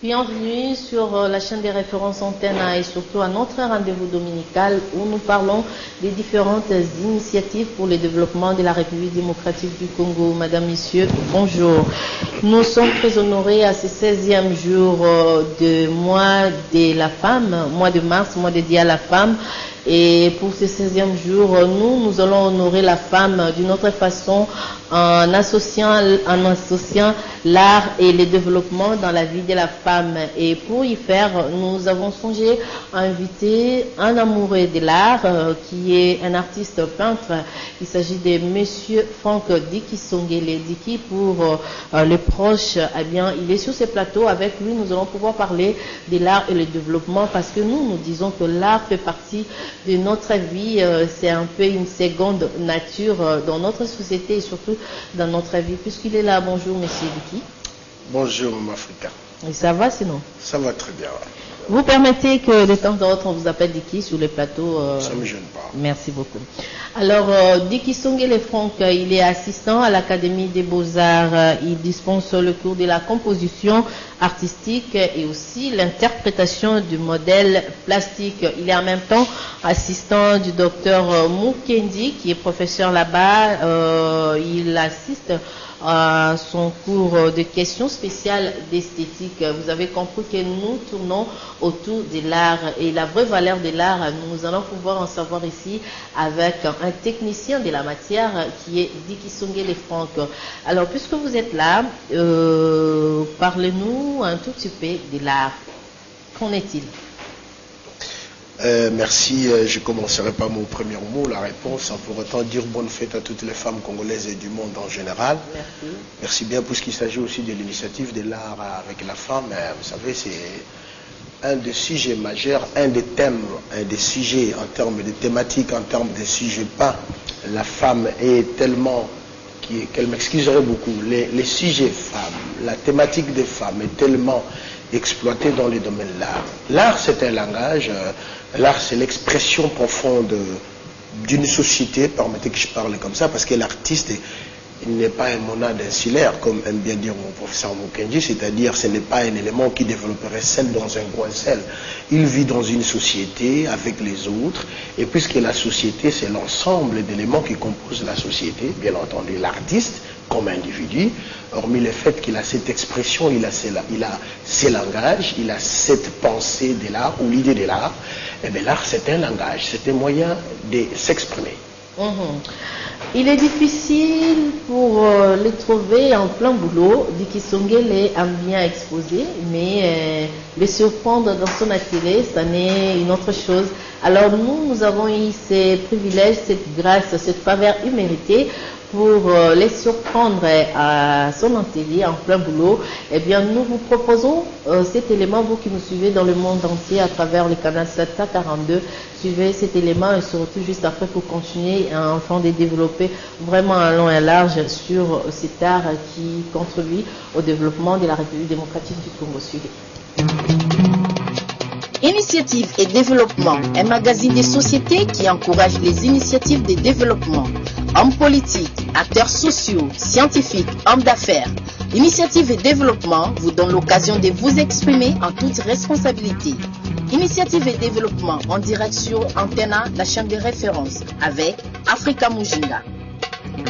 Bienvenue sur la chaîne des références Antena et surtout à notre rendez-vous dominical où nous parlons des différentes initiatives pour le développement de la République démocratique du Congo. Madame, Messieurs, bonjour. Nous sommes très honorés à ce 16e jour de mois de la femme, mois de mars, mois dédié à la femme. Et pour ce 16e jour, nous allons honorer la femme d'une autre façon en associant l'art et le développement dans la vie de la femme. Et pour y faire, nous avons songé à inviter un amoureux de l'art qui est un artiste peintre. Il s'agit de Monsieur Franck Diki Songele. Diki, pour les proches, eh bien, il est sur ce plateau. Avec lui, nous allons pouvoir parler de l'art et le développement parce que nous disons que l'art fait partie de notre vie, c'est un peu une seconde nature dans notre société et surtout dans notre vie. Puisqu'il est là, bonjour Monsieur Diki. Bonjour Africa. Et ça va sinon? Ça va très bien. Vous permettez que de temps en temps on vous appelle Diki sur les plateaux Ça ne me gêne pas. Merci beaucoup. Alors, Diki Songele Franck, il est assistant à l'Académie des Beaux-Arts. Il dispense le cours de la composition artistique et aussi l'interprétation du modèle plastique. Il est en même temps assistant du docteur Mukendi, qui est professeur là-bas. Il assiste à son cours de questions spéciales d'esthétique. Vous avez compris que nous tournons autour de l'art et la vraie valeur de l'art, nous allons pouvoir en savoir ici avec un technicien de la matière qui est Diki Songele Franck. Alors, puisque vous êtes là, parlez-nous un tout petit peu de l'art. Qu'en est-il? Merci. Je commencerai par mon premier mot, la réponse, sans pour autant dire bonne fête à toutes les femmes congolaises et du monde en général. Merci. Merci bien, puisqu'il s'agit aussi de l'initiative de l'art avec la femme. Vous savez, c'est un des sujets majeurs, un des thèmes, un des sujets en termes de thématiques, en termes de sujets pas. La femme est tellement, qu'elle m'excuserait beaucoup, les sujets femmes, la thématique des femmes est tellement exploitée dans les domaines de l'art. L'art, c'est un langage, l'art, c'est l'expression profonde d'une société, permettez que je parle comme ça, parce que l'artiste n'est pas un monade insulaire, comme aime bien dire mon professeur Mukendi, c'est-à-dire ce n'est pas un élément qui développerait seul dans un coin seul. Il vit dans une société avec les autres, et puisque la société, c'est l'ensemble d'éléments qui composent la société, bien entendu l'artiste, comme individu, hormis le fait qu'il a cette expression, il a ses langages, il a cette pensée de l'art ou l'idée de l'art, et bien l'art c'est un langage, c'est un moyen de s'exprimer. Il est difficile pour les trouver en plein boulot. Diki Songele aime bien exposer, mais les surprendre dans son atelier, ça n'est une autre chose. Alors nous avons eu ces privilèges, cette grâce, cette faveur imméritée pour les surprendre à son atelier en plein boulot. Eh bien, nous vous proposons cet élément, vous qui nous suivez dans le monde entier à travers le canal 742. Suivez cet élément et surtout juste après pour continuer afin de développer vraiment un long et large sur cet art qui contribue au développement de la République démocratique du Congo. Suivez. Initiative et développement, un magazine des sociétés qui encourage les initiatives de développement. Hommes politiques, acteurs sociaux, scientifiques, hommes d'affaires. Initiative et développement vous donne l'occasion de vous exprimer en toute responsabilité. Initiative et développement en direct sur Antena, la chaîne de référence, avec Africa Mujinga.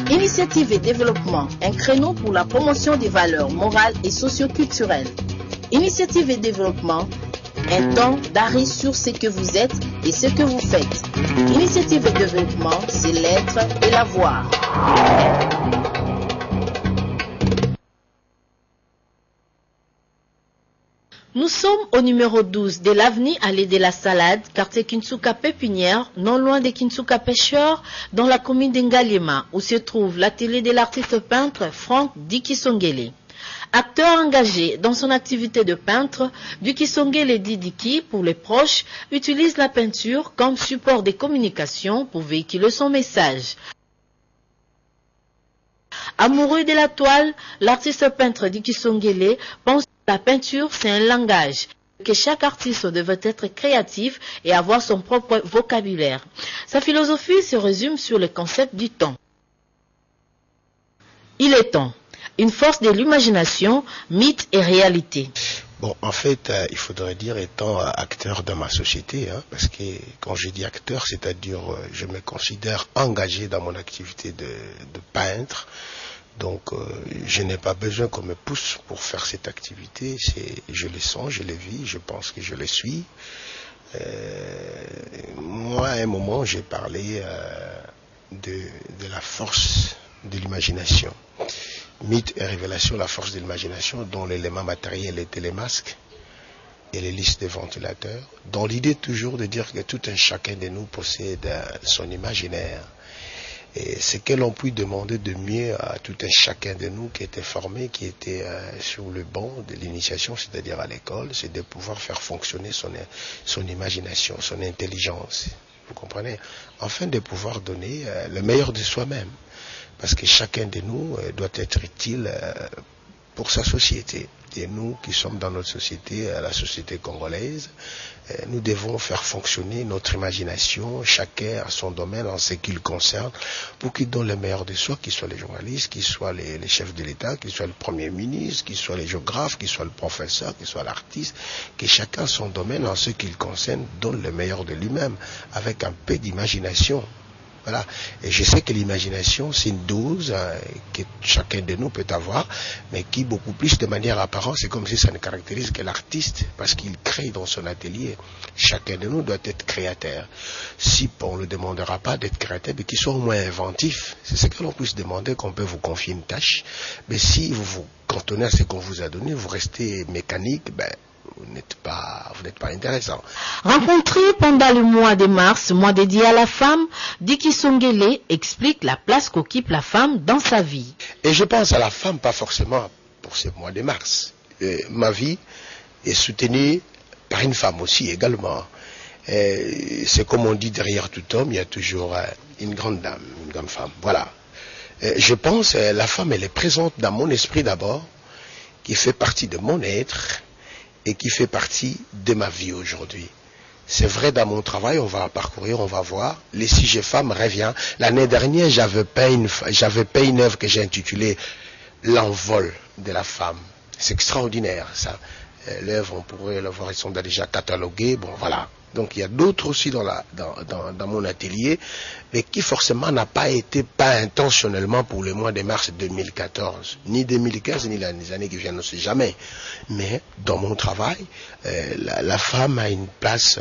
Initiative et développement, un créneau pour la promotion des valeurs morales et socio-culturelles. Initiative et développement, un temps d'arrêt sur ce que vous êtes et ce que vous faites. Initiative et développement, c'est l'être et l'avoir. Nous sommes au numéro 12 de l'avenue Allée de la Salade, quartier Kinsuka Pépinière, non loin de Kinsuka Pêcheur, dans la commune d'Ngalema, où se trouve l'atelier de l'artiste peintre Franck Diki Songele. Acteur engagé dans son activité de peintre, Diki Songele Diki, pour les proches, utilise la peinture comme support de communication pour véhiculer son message. Amoureux de la toile, l'artiste peintre Diki Songele pense que la peinture c'est un langage, que chaque artiste devait être créatif et avoir son propre vocabulaire. Sa philosophie se résume sur le concept du temps. Il est temps. Une force de l'imagination, mythe et réalité. Bon, en fait, il faudrait dire étant acteur dans ma société, hein, parce que quand je dis acteur, c'est-à-dire je me considère engagé dans mon activité de peintre. Donc, je n'ai pas besoin qu'on me pousse pour faire cette activité. Je le sens, je le vis, je pense que je le suis. Moi, à un moment, j'ai parlé de la force de l'imagination. Mythe et révélation, la force de l'imagination, dont l'élément matériel était les masques et les listes de ventilateurs, dans l'idée toujours de dire que tout un chacun de nous possède son imaginaire. Et ce que l'on peut demander de mieux à tout un chacun de nous qui était formé, qui était sur le banc de l'initiation, c'est-à-dire à l'école, c'est de pouvoir faire fonctionner son imagination, son intelligence. Vous comprenez? Afin de pouvoir donner le meilleur de soi-même. Parce que chacun de nous doit être utile pour sa société. Et nous qui sommes dans notre société, la société congolaise, nous devons faire fonctionner notre imagination, chacun à son domaine, en ce qui le concerne, pour qu'il donne le meilleur de soi, qu'ils soient les journalistes, qu'ils soient les chefs de l'État, qu'ils soient le Premier ministre, qu'ils soient les géographes, qu'ils soient le professeur, qu'ils soient l'artiste, que chacun à son domaine, en ce qui le concerne, donne le meilleur de lui-même, avec un peu d'imagination. Voilà. Et je sais que l'imagination, c'est une dose que chacun de nous peut avoir, mais qui beaucoup plus de manière apparente, c'est comme si ça ne caractérise que l'artiste, parce qu'il crée dans son atelier. Chacun de nous doit être créateur. Si on ne le demandera pas d'être créateur, mais qu'il soit au moins inventif, c'est ce que l'on puisse demander, qu'on peut vous confier une tâche. Mais si vous vous cantonnez à ce qu'on vous a donné, vous restez mécanique, vous n'êtes pas intéressant. Rencontré pendant le mois de mars, mois dédié à la femme, Dicky Songele explique la place qu'occupe la femme dans sa vie. Et je pense à la femme, pas forcément pour ce mois de mars. Ma vie est soutenue par une femme aussi également. C'est comme on dit, derrière tout homme, il y a toujours une grande dame, une grande femme. Voilà. Je pense la femme, elle est présente dans mon esprit d'abord, qui fait partie de mon être, et qui fait partie de ma vie aujourd'hui. C'est vrai, dans mon travail, on va parcourir, on va voir. Les sujets femmes reviennent. L'année dernière, j'avais peint une œuvre que j'ai intitulée L'envol de la femme. C'est extraordinaire, ça. L'œuvre, on pourrait la voir, ils sont déjà catalogués. Bon, voilà. Donc, il y a d'autres aussi dans mon atelier, mais qui forcément n'a pas été peint intentionnellement pour le mois de mars 2014, ni 2015, ni les années qui viennent, on ne sait jamais. Mais dans mon travail, la femme a une place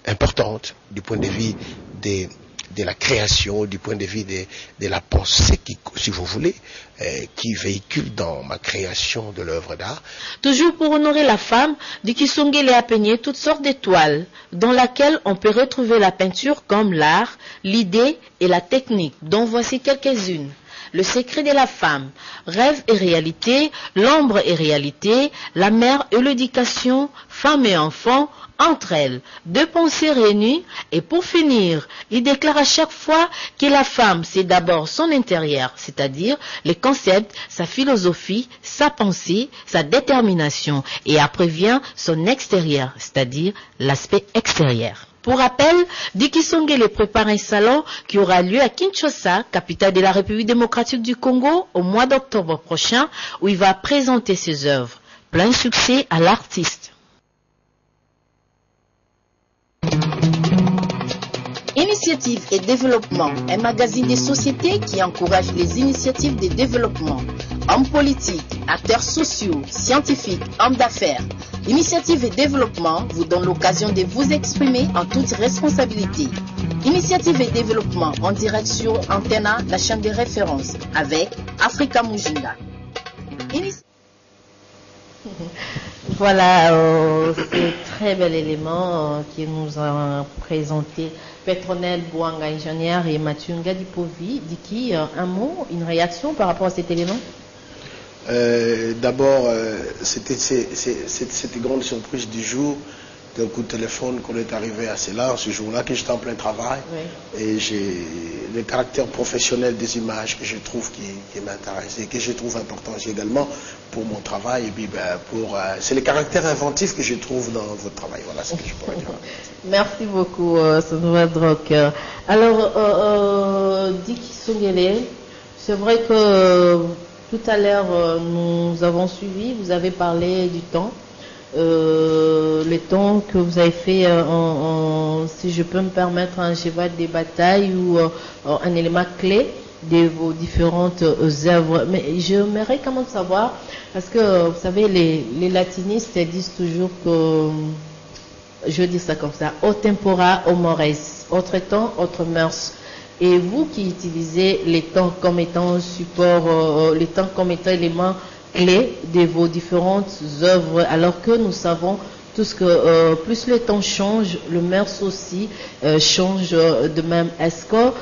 importante du point de vue de la création, du point de vue de la pensée, si vous voulez, qui véhicule dans ma création de l'œuvre d'art. Toujours pour honorer la femme, Dicky Songele a peigné toutes sortes d'étoiles, dans laquelle on peut retrouver la peinture comme l'art, l'idée et la technique, dont voici quelques-unes. Le secret de la femme, rêve et réalité, l'ombre et réalité, la mère et l'éducation, femme et enfant, entre elles, deux pensées réunies, et pour finir, il déclare à chaque fois que la femme, c'est d'abord son intérieur, c'est-à-dire les concepts, sa philosophie, sa pensée, sa détermination, et après vient son extérieur, c'est-à-dire l'aspect extérieur. Pour rappel, Dicky Songele prépare un salon qui aura lieu à Kinshasa, capitale de la République démocratique du Congo, au mois d'octobre prochain, où il va présenter ses œuvres. Plein succès à l'artiste. Initiative et développement, un magazine des sociétés qui encourage les initiatives de développement. Hommes politiques, acteurs sociaux, scientifiques, hommes d'affaires. Initiative et développement vous donne l'occasion de vous exprimer en toute responsabilité. Initiative et développement en direct sur Antena, la chaîne de référence, avec Africa Mujinga. Voilà, ce très bel élément qui nous a présenté Petronelle Bouanga, ingénieur, et Mathieu Ngadipovi. Dicky, un mot, une réaction par rapport à cet élément? D'abord, c'était cette grande surprise du jour, d'un coup de téléphone qu'on est arrivé à cela, ce jour-là, que j'étais en plein travail. Oui. Et j'ai le caractère professionnel des images que je trouve qui m'intéresse et que je trouve important également pour mon travail. Et puis, c'est le caractère inventif que je trouve dans votre travail. Voilà ce que je pourrais dire. Merci beaucoup, Sanoua Drock. Alors, Dicky Songele, c'est vrai que Tout à l'heure, nous avons suivi, vous avez parlé du temps. Le temps que vous avez fait, si je peux me permettre, un cheval de bataille ou un élément clé de vos différentes œuvres. Mais j'aimerais quand même savoir, parce que vous savez, les latinistes disent toujours que, je dis ça comme ça, au tempora, au mores, autre temps, autre mœurs. Et vous qui utilisez les temps comme étant support, les temps comme étant élément clé de vos différentes œuvres, alors que nous savons tous que plus le temps change, le mœurs aussi change de même. Est-ce que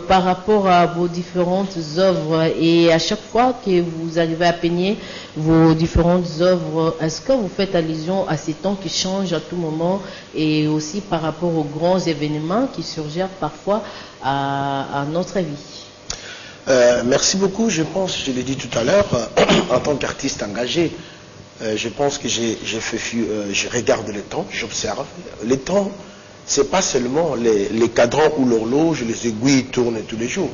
par rapport à vos différentes œuvres et à chaque fois que vous arrivez à peigner vos différentes œuvres, est-ce que vous faites allusion à ces temps qui changent à tout moment et aussi par rapport aux grands événements qui surgissent parfois à notre vie? Merci beaucoup. Je pense, je l'ai dit tout à l'heure, en tant qu'artiste engagé, je pense que je regarde le temps, j'observe. Le temps, c'est pas seulement les cadrans ou l'horloge, les aiguilles tournent tous les jours.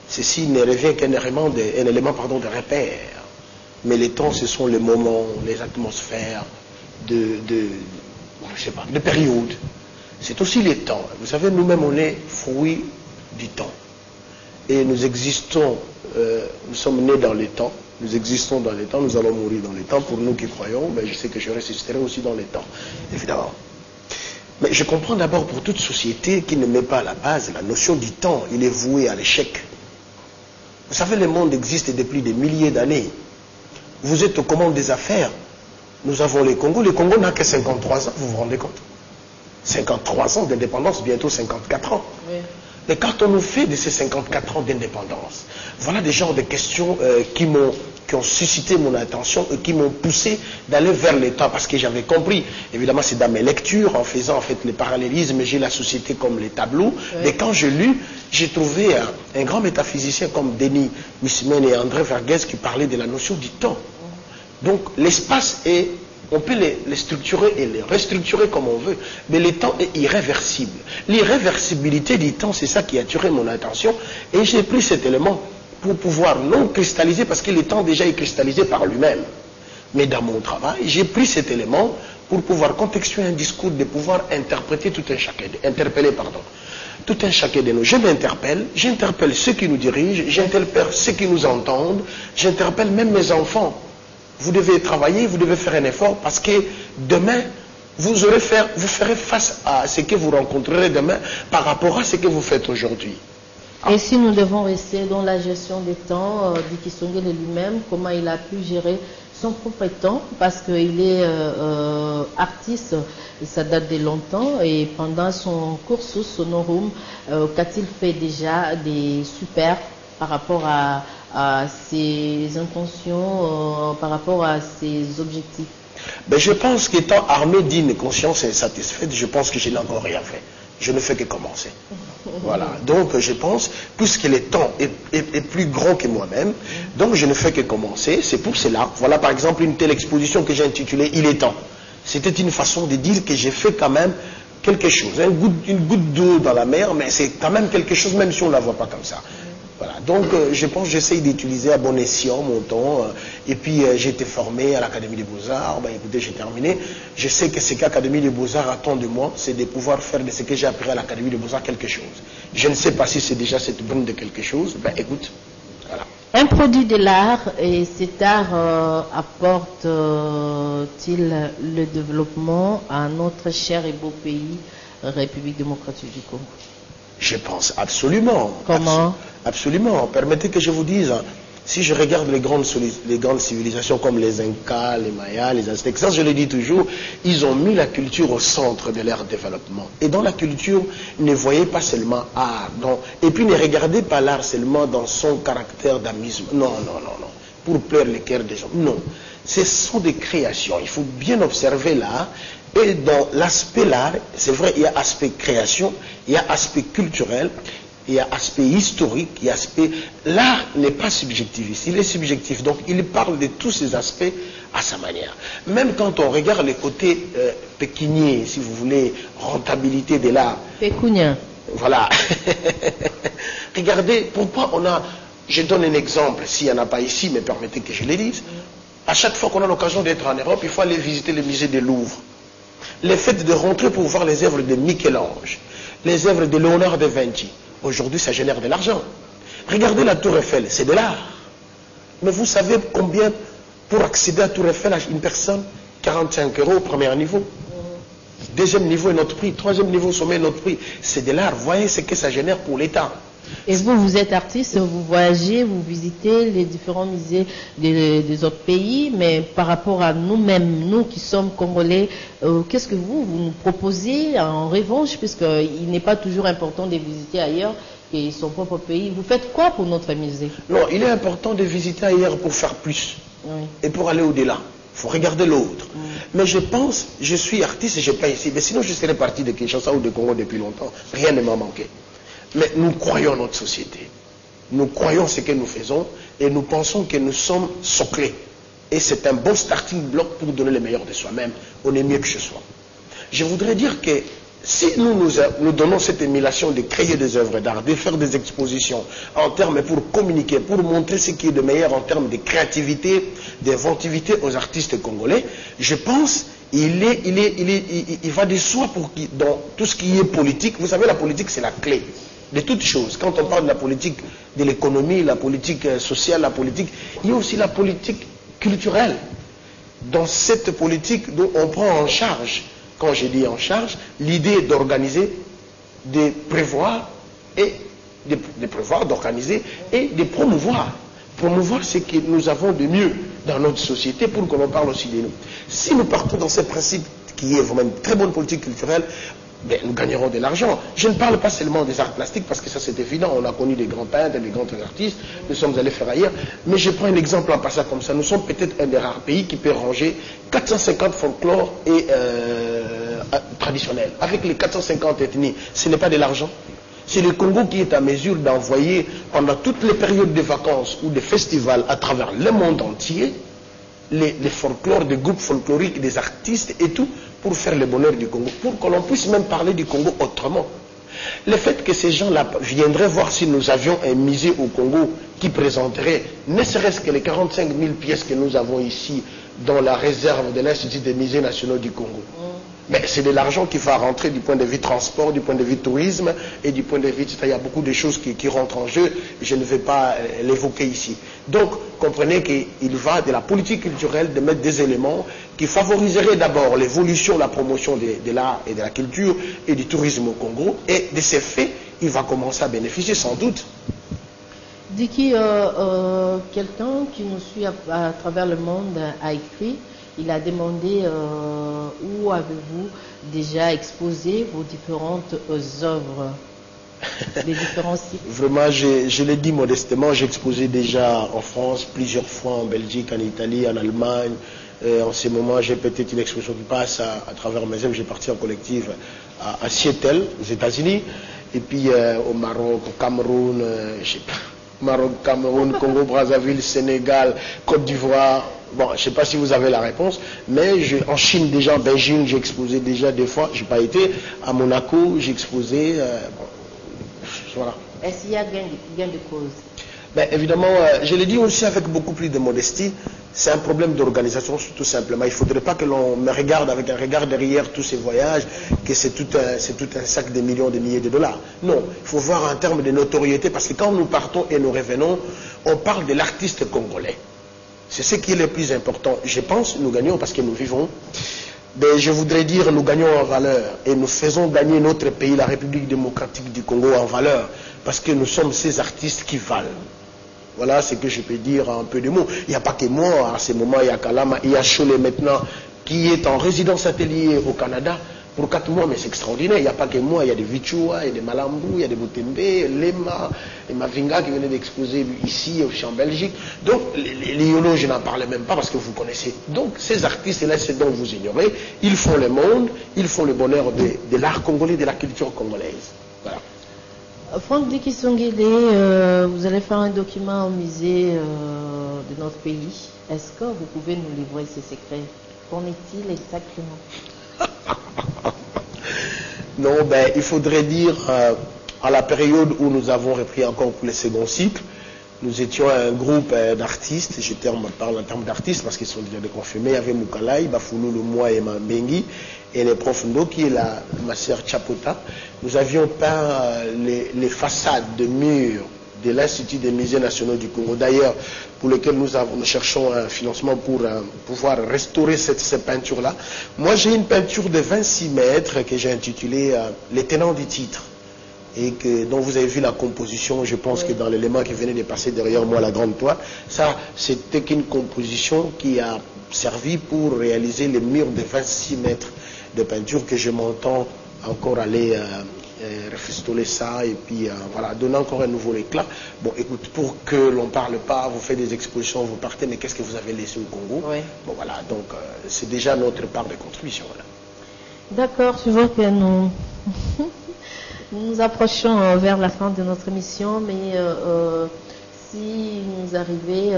Ceci ne revient qu'un élément de repère. Mais le temps, ce sont les moments, les atmosphères je sais pas, de périodes. C'est aussi le temps. Vous savez, nous-mêmes, on est fruits du temps. Et nous existons, nous sommes nés dans les temps, nous existons dans les temps, nous allons mourir dans les temps. Pour nous qui croyons, je sais que je ressusciterai aussi dans les temps, évidemment. Mais je comprends d'abord pour toute société qui ne met pas à la base la notion du temps, il est voué à l'échec. Vous savez, le monde existe depuis des milliers d'années. Vous êtes aux commandes des affaires. Nous avons le Congo n'a que 53 ans, vous vous rendez compte? 53 ans d'indépendance, bientôt 54 ans. Oui. Mais quand on nous fait de ces 54 ans d'indépendance, voilà des genres de questions qui ont suscité mon attention et qui m'ont poussé d'aller vers l'État, parce que j'avais compris, évidemment c'est dans mes lectures, en faisant en fait les parallélismes, j'ai la société comme les tableaux, oui. Et quand je lus, j'ai trouvé un grand métaphysicien comme Denis Mismen et André Verghese qui parlaient de la notion du temps. Donc l'espace est... On peut les structurer et les restructurer comme on veut, mais le temps est irréversible. L'irréversibilité du temps, c'est ça qui a attiré mon attention, et j'ai pris cet élément pour pouvoir non cristalliser, parce que le temps déjà est cristallisé par lui-même. Mais dans mon travail, j'ai pris cet élément pour pouvoir contextuer un discours, de pouvoir interpréter tout un chacun, tout un chacun de nous. Je m'interpelle, j'interpelle ceux qui nous dirigent, j'interpelle ceux qui nous entendent, j'interpelle même mes enfants. Vous devez travailler, vous devez faire un effort, parce que demain, vous ferez face à ce que vous rencontrerez demain par rapport à ce que vous faites aujourd'hui. Et si nous devons rester dans la gestion des temps, Dicky Songel lui-même, comment il a pu gérer son propre temps, parce qu'il est artiste, et ça date de longtemps, et pendant son cursus honorum, qu'a-t-il fait déjà des super par rapport à ses intentions, par rapport à ses objectifs? Je pense qu'étant armé d'une conscience insatisfaite, je pense que je n'ai encore rien fait. Je ne fais que commencer. Voilà. Donc je pense, puisque le temps est plus grand que moi-même, donc je ne fais que commencer. C'est pour cela. Voilà par exemple une telle exposition que j'ai intitulée « Il est temps ». C'était une façon de dire que j'ai fait quand même quelque chose. Une goutte d'eau dans la mer, mais c'est quand même quelque chose, même si on ne la voit pas comme ça. Voilà. Donc je pense que j'essaye d'utiliser à bon escient mon temps. Et puis j'ai été formé à l'Académie des Beaux-Arts. Écoutez, j'ai terminé. Je sais que ce qu'Académie des Beaux-Arts attend de moi, c'est de pouvoir faire de ce que j'ai appris à l'Académie des Beaux-Arts quelque chose. Je ne sais pas si c'est déjà cette brune de quelque chose. Écoute, voilà. Un produit de l'art, et cet art apporte-t-il le développement à notre cher et beau pays, République démocratique du Congo? Je pense absolument. Comment? Absolument. Permettez que je vous dise, si je regarde les grandes civilisations comme les Incas, les Mayas, les Aztèques, ça je le dis toujours, ils ont mis la culture au centre de leur développement. Et dans la culture, ne voyez pas seulement art. Non. Et puis ne regardez pas l'art seulement dans son caractère d'amusement. Non, non, non, non. Pour plaire les cœurs des gens. Non. Ce sont des créations. Il faut bien observer l'art. Et dans l'aspect l'art, c'est vrai, il y a aspect création, il y a aspect culturel, il y a aspect historique, il y a aspect... L'art n'est pas subjectif, il est subjectif. Donc il parle de tous ces aspects à sa manière. Même quand on regarde les côtés pécuniers, si vous voulez, rentabilité de l'art. Pécunien. Voilà. Regardez, pourquoi on a Je donne un exemple, s'il n'y en a pas ici, mais permettez que je le dise. À chaque fois qu'on a l'occasion d'être en Europe, il faut aller visiter le musée de Louvre. Le fait de rentrer pour voir les œuvres de Michel-Ange, les œuvres de Léonard de Vinci, aujourd'hui ça génère de l'argent. Regardez la Tour Eiffel, c'est de l'art. Mais vous savez combien, pour accéder à Tour Eiffel, à une personne, 45 € au premier niveau. Deuxième niveau est notre prix, troisième niveau sommet est notre prix. C'est de l'art, voyez ce que ça génère pour l'État. Et vous, vous êtes artiste, vous voyagez, vous visitez les différents musées des autres pays, mais par rapport à nous-mêmes, nous qui sommes Congolais, qu'est-ce que vous nous proposez en revanche, puisqu'il n'est pas toujours important de visiter ailleurs que son propre pays. Vous faites quoi pour notre musée? Non, il est important de visiter ailleurs pour faire plus, oui, et pour aller au-delà. Il faut regarder l'autre. Mais je pense, je suis artiste et je peins ici, mais sinon je serais parti de Kinshasa ou de Congo depuis longtemps. Rien ne m'a manqué. Mais nous croyons notre société. Nous croyons ce que nous faisons et nous pensons que nous sommes soclés. Et c'est un bon starting block pour donner le meilleur de soi-même. On est mieux que ce soit. Je voudrais dire que si nous donnons cette émulation de créer des œuvres d'art, de faire des expositions en termes pour communiquer, pour montrer ce qui est de meilleur en termes de créativité, d'inventivité aux artistes congolais, je pense il va de soi pour dans tout ce qui est politique. Vous savez, la politique c'est la clé de toutes choses. Quand on parle de la politique de l'économie, la politique sociale, la politique, il y a aussi la politique culturelle. Dans cette politique, on prend en charge, quand je dis en charge, l'idée d'organiser, de prévoir, d'organiser et de promouvoir. Promouvoir ce que nous avons de mieux dans notre société pour que l'on parle aussi de nous. Si nous partons dans ce principe qui est vraiment une très bonne politique culturelle, ben, nous gagnerons de l'argent. Je ne parle pas seulement des arts plastiques parce que ça c'est évident, on a connu des grands peintres, des grands artistes, nous sommes allés faire ailleurs, mais je prends un exemple en passant comme ça. Nous sommes peut-être un des rares pays qui peut ranger 450 folklore et traditionnels. Avec les 450 ethnies, ce n'est pas de l'argent. C'est le Congo qui est à mesure d'envoyer pendant toutes les périodes de vacances ou de festivals à travers le monde entier les folklores, des groupes folkloriques, des artistes et tout, pour faire le bonheur du Congo, pour que l'on puisse même parler du Congo autrement. Le fait que ces gens-là viendraient voir si nous avions un musée au Congo qui présenterait ne serait-ce que les 45 000 pièces que nous avons ici dans la réserve de l'Institut des musées nationaux du Congo. Mais c'est de l'argent qui va rentrer du point de vue transport, du point de vue tourisme et du point de vue... Il y a beaucoup de choses qui rentrent en jeu, je ne vais pas l'évoquer ici. Donc, comprenez qu'il va de la politique culturelle de mettre des éléments qui favoriseraient d'abord l'évolution, la promotion de l'art et de la culture et du tourisme au Congo. Et de ces faits, il va commencer à bénéficier sans doute. Diki, quelqu'un qui nous suit à travers le monde a écrit, il a demandé où avez-vous déjà exposé vos différentes œuvres, les différents sites. Vraiment, je l'ai dit modestement, j'ai exposé déjà en France, plusieurs fois en Belgique, en Italie, en Allemagne. En ce moment, j'ai peut-être une exposition qui passe à travers mes œuvres. J'ai parti en collectif à Seattle, aux États-Unis, et puis au Maroc, au Cameroun, je sais pas. Maroc, Cameroun, Congo, Brazzaville, Sénégal, Côte d'Ivoire. Bon, je ne sais pas si vous avez la réponse, mais en Chine déjà, en Beijing, j'ai exposé déjà deux fois. Je n'ai pas été. À Monaco, j'ai exposé. Bon, voilà. Est-ce qu'il y a gain de cause? Ben, évidemment, je l'ai dit aussi avec beaucoup plus de modestie, c'est un problème d'organisation tout simplement. Il ne faudrait pas que l'on me regarde avec un regard derrière tous ces voyages, que c'est tout un sac de millions, de milliers de dollars. Non, il faut voir en termes de notoriété, parce que quand nous partons et nous revenons, on parle de l'artiste congolais. C'est ce qui est le plus important. Je pense que nous gagnons parce que nous vivons. Mais je voudrais dire nous gagnons en valeur et nous faisons gagner notre pays, la République démocratique du Congo, en valeur, parce que nous sommes ces artistes qui valent. Voilà ce que je peux dire en peu de mots. Il n'y a pas que moi, à ce moment, il y a Kalama, il y a Cholet maintenant, qui est en résidence atelier au Canada pour 4 mois, mais c'est extraordinaire. Il n'y a pas que moi, il y a des Vichua, il y a des Malambou, il y a des Boutembe, Lema, et Mavinga qui venaient d'exposer ici, aussi en Belgique. Donc, les Yolo, je n'en parle même pas parce que vous connaissez. Donc, ces artistes-là, c'est dont vous ignorez, ils font le monde, ils font le bonheur de l'art congolais, de la culture congolaise. Voilà. Franck Diki Songele, vous allez faire un document au musée de notre pays. Est-ce que vous pouvez nous livrer ces secrets? Qu'en est-il exactement? Non, ben, il faudrait dire, à la période où nous avons repris encore pour le second cycle, Nous étions un groupe d'artistes, je parle en termes d'artistes parce qu'ils sont déjà déconfirmés. Il y avait Moukalai, Bafoulou, le Moi et Mambengi, et les profs Ndo, qui est ma sœur Chapota. Nous avions peint les façades de murs de l'Institut des musées nationaux du Congo, d'ailleurs, pour lequel nous cherchons un financement pour pouvoir restaurer ces peintures-là. Moi, j'ai une peinture de 26 mètres que j'ai intitulée Les tenants du titre, et dont vous avez vu la composition, je pense que dans l'élément qui venait de passer derrière moi, la grande toile, ça, c'était une composition qui a servi pour réaliser les murs de 26 mètres de peinture que je m'entends encore aller refistoler ça et puis voilà, donner encore un nouveau éclat. Bon, écoute, pour que l'on ne parle pas, vous faites des expositions, vous partez, mais qu'est-ce que vous avez laissé au Congo? Bon, voilà, donc c'est déjà notre part de contribution. Voilà. D'accord, je vois que nous nous approchons vers la fin de notre émission, mais si nous arrivez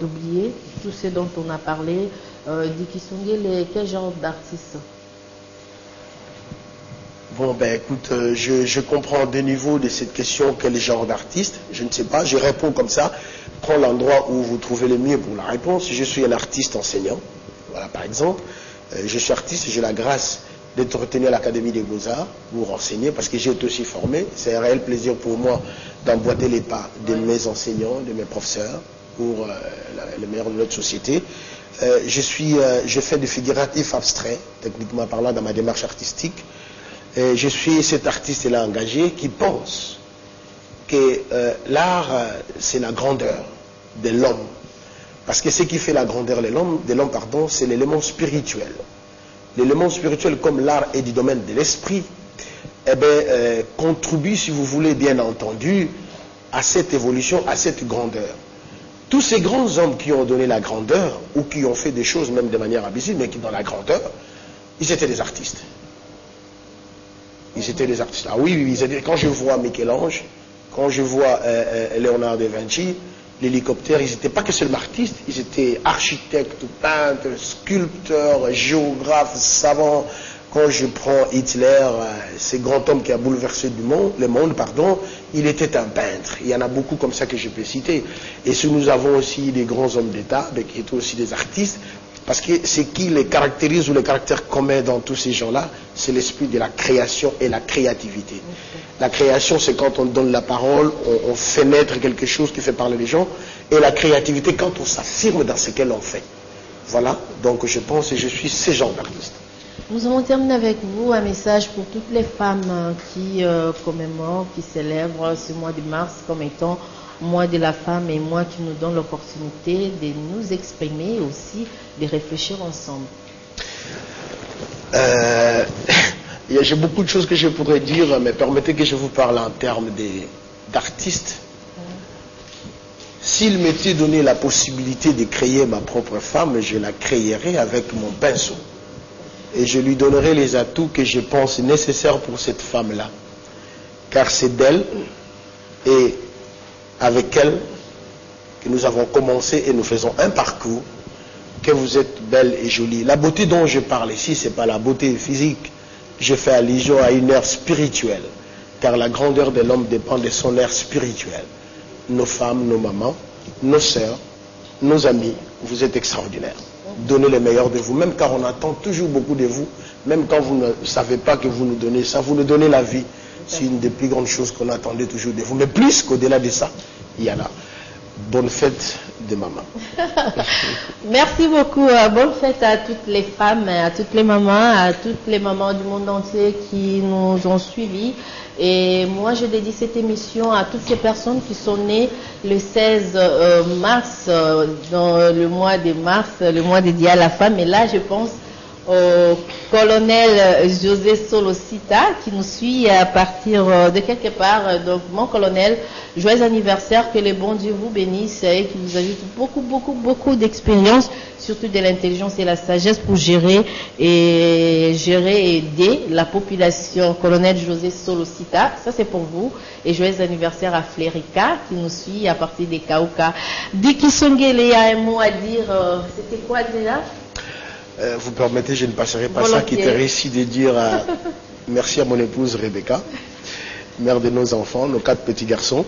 d'oublier tout ce dont on a parlé, Dicky Songele, quel genre d'artiste? Bon, ben écoute, je comprends de niveau de cette question quel genre d'artiste, je ne sais pas, je réponds comme ça, prends l'endroit où vous trouvez le mieux pour la réponse. Je suis un artiste enseignant, voilà par exemple, je suis artiste et j'ai la grâce d'être retenu à l'Académie des Beaux-Arts pour enseigner, parce que j'ai été aussi formé. C'est un réel plaisir pour moi d'emboîter les pas de mes enseignants, de mes professeurs, pour le meilleur de notre société. Je fais du figuratif abstrait, techniquement parlant, dans ma démarche artistique. Je suis cet artiste-là engagé qui pense que l'art, c'est la grandeur de l'homme. Parce que ce qui fait la grandeur de l'homme, c'est l'élément spirituel. L'élément spirituel, comme l'art est du domaine de l'esprit, contribue, si vous voulez, bien entendu, à cette évolution, à cette grandeur. Tous ces grands hommes qui ont donné la grandeur, ou qui ont fait des choses même de manière invisible, mais qui dans la grandeur, ils étaient des artistes. Ils étaient des artistes. Ah oui, quand je vois Michel-Ange, quand je vois Léonard de Vinci, l'hélicoptère, ils n'étaient pas que seulement artistes, ils étaient architectes, peintres, sculpteurs, géographes, savants. Quand je prends Hitler, ce grand homme qui a bouleversé le monde, il était un peintre. Il y en a beaucoup comme ça que je peux citer. Et si nous avons aussi des grands hommes d'État, qui étaient aussi des artistes, parce que ce qui les caractérise ou les caractères communs dans tous ces gens-là, c'est l'esprit de la création et la créativité. La création, c'est quand on donne la parole, on fait naître quelque chose qui fait parler les gens, et la créativité, quand on s'affirme dans ce qu'elle en fait. Voilà, donc je pense et je suis ce genre d'artiste. Nous allons terminer avec vous un message pour toutes les femmes qui commémorent, qui célèbrent ce mois de mars comme étant mois de la femme et mois qui nous donne l'opportunité de nous exprimer et aussi de réfléchir ensemble. J'ai beaucoup de choses que je pourrais dire, mais permettez que je vous parle en termes d'artistes. S'il m'était donné la possibilité de créer ma propre femme, je la créerais avec mon pinceau. Et je lui donnerai les atouts que je pense nécessaires pour cette femme-là. Car c'est d'elle et avec elle que nous avons commencé et nous faisons un parcours, que vous êtes belle et jolie. La beauté dont je parle ici, ce n'est pas la beauté physique. Je fais allusion à une ère spirituelle. Car la grandeur de l'homme dépend de son ère spirituelle. Nos femmes, nos mamans, nos sœurs, nos amis, vous êtes extraordinaires. Donnez le meilleur de vous-même, car on attend toujours beaucoup de vous, même quand vous ne savez pas que vous nous donnez ça, vous nous donnez la vie. C'est une des plus grandes choses qu'on attendait toujours de vous. Mais plus qu'au-delà de ça, il y en a. Bonne fête de maman. Merci beaucoup. Bonne fête à toutes les femmes, à toutes les mamans du monde entier qui nous ont suivis. Et moi, je dédie cette émission à toutes ces personnes qui sont nées le 16 mars, dans le mois de mars, le mois dédié à la femme. Et là, je pense au colonel José Solosita qui nous suit à partir de quelque part. Donc, mon colonel, joyeux anniversaire, que le bon Dieu vous bénisse et qu'il vous ajoute beaucoup d'expérience, surtout de l'intelligence et la sagesse pour gérer et aider la population. Colonel José Solosita, ça c'est pour vous. Et joyeux anniversaire à Flérica qui nous suit à partir des Kauka. Dicky Songele, il y a un mot à dire. C'était quoi déjà? Vous permettez, je ne passerai pas ça, qui était réussi de dire merci à mon épouse Rebecca, mère de nos enfants, nos 4 petits garçons.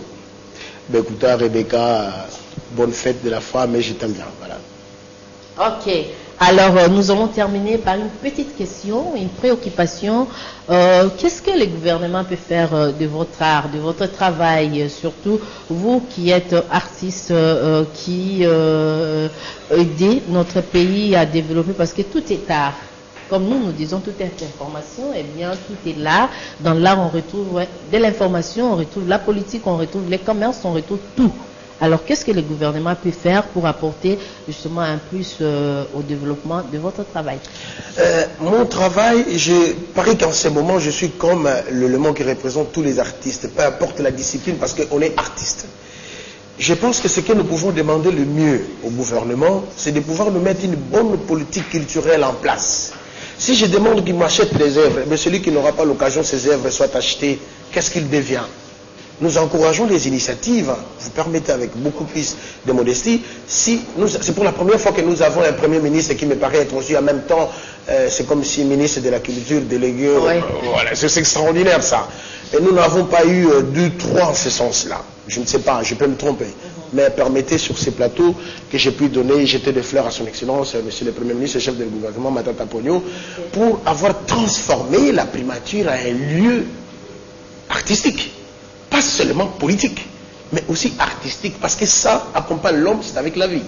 Ben, écoute, Rebecca, bonne fête de la femme et je t'aime bien. Voilà. Ok. Alors, nous allons terminer par une petite question, une préoccupation. Qu'est-ce que le gouvernement peut faire de votre art, de votre travail, surtout vous qui êtes artiste, qui aidez notre pays à développer, parce que tout est art. Comme nous disons, tout est information, et bien tout est l'art. Dans l'art, on retrouve de l'information, on retrouve la politique, on retrouve les commerces, on retrouve tout. Alors, qu'est-ce que le gouvernement peut faire pour apporter justement un plus au développement de votre travail? Mon travail, je parie qu'en ce moment, je suis comme le mot qui représente tous les artistes, peu importe la discipline, parce qu'on est artiste. Je pense que ce que nous pouvons demander le mieux au gouvernement, c'est de pouvoir nous mettre une bonne politique culturelle en place. Si je demande qu'il m'achète des œuvres, mais celui qui n'aura pas l'occasion que ces œuvres soient achetées, qu'est-ce qu'il devient? Nous encourageons les initiatives, vous permettez avec beaucoup plus de modestie. C'est pour la première fois que nous avons un Premier ministre qui me paraît être aussi en même temps, c'est comme si ministre de la Culture délégué, ouais. Voilà, c'est extraordinaire ça. Et nous n'avons pas eu 2, 3 en ce sens-là. Je ne sais pas, je peux me tromper. Mais permettez sur ces plateaux que j'ai pu donner, jeter des fleurs à son Excellence, Monsieur le Premier ministre, chef du gouvernement, Matata Ponyo, pour avoir transformé la primature en un lieu artistique. Pas seulement politique, mais aussi artistique, parce que ça accompagne l'homme, c'est avec la vie.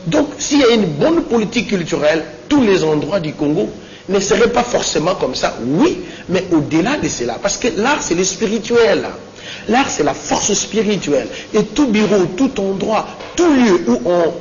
Donc, s'il y a une bonne politique culturelle, tous les endroits du Congo ne seraient pas forcément comme ça, oui, mais au-delà de cela, parce que l'art, c'est le spirituel. L'art, c'est la force spirituelle. Et tout bureau, tout endroit, tout lieu où on,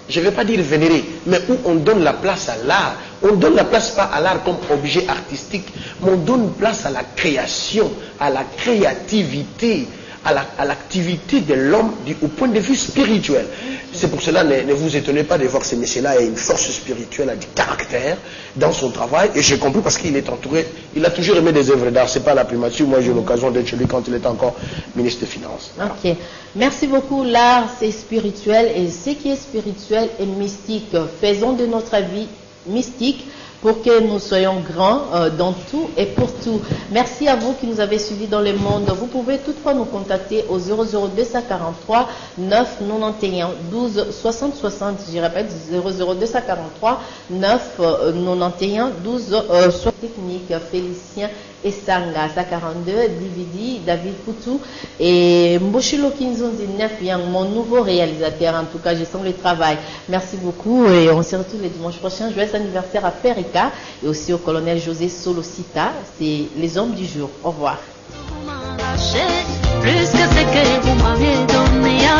je ne vais pas dire vénérer, mais où on donne la place à l'art. On ne donne la place pas à l'art comme objet artistique, mais on donne place à la création, à la créativité, à l'activité de l'homme au point de vue spirituel. C'est pour cela, ne vous étonnez pas de voir ce monsieur-là, il a une force spirituelle, a du caractère dans son travail, et j'ai compris parce qu'il est entouré, il a toujours aimé des œuvres d'art, c'est pas la primature, moi j'ai eu l'occasion d'être chez lui quand il était encore ministre des Finances. Ok, merci beaucoup. L'art c'est spirituel, et ce qui est spirituel est mystique. Faisons de notre vie mystique pour que nous soyons grands dans tout et pour tout. Merci à vous qui nous avez suivis dans le monde. Vous pouvez toutefois nous contacter au 00243 9 91 12 60 60. Je répète, 00243 9 91 12 60. Technique Félicien Esanga, sa 42, DVD, David Poutou et Mboshilo Kinzonzi Nefiang, mon nouveau réalisateur. En tout cas, je sens le travail. Merci beaucoup et on se retrouve le dimanche prochain. Joyeux anniversaire à Perika et aussi au colonel José Solocita. C'est les hommes du jour. Au revoir. Plus que ce que vous m'aviez donné à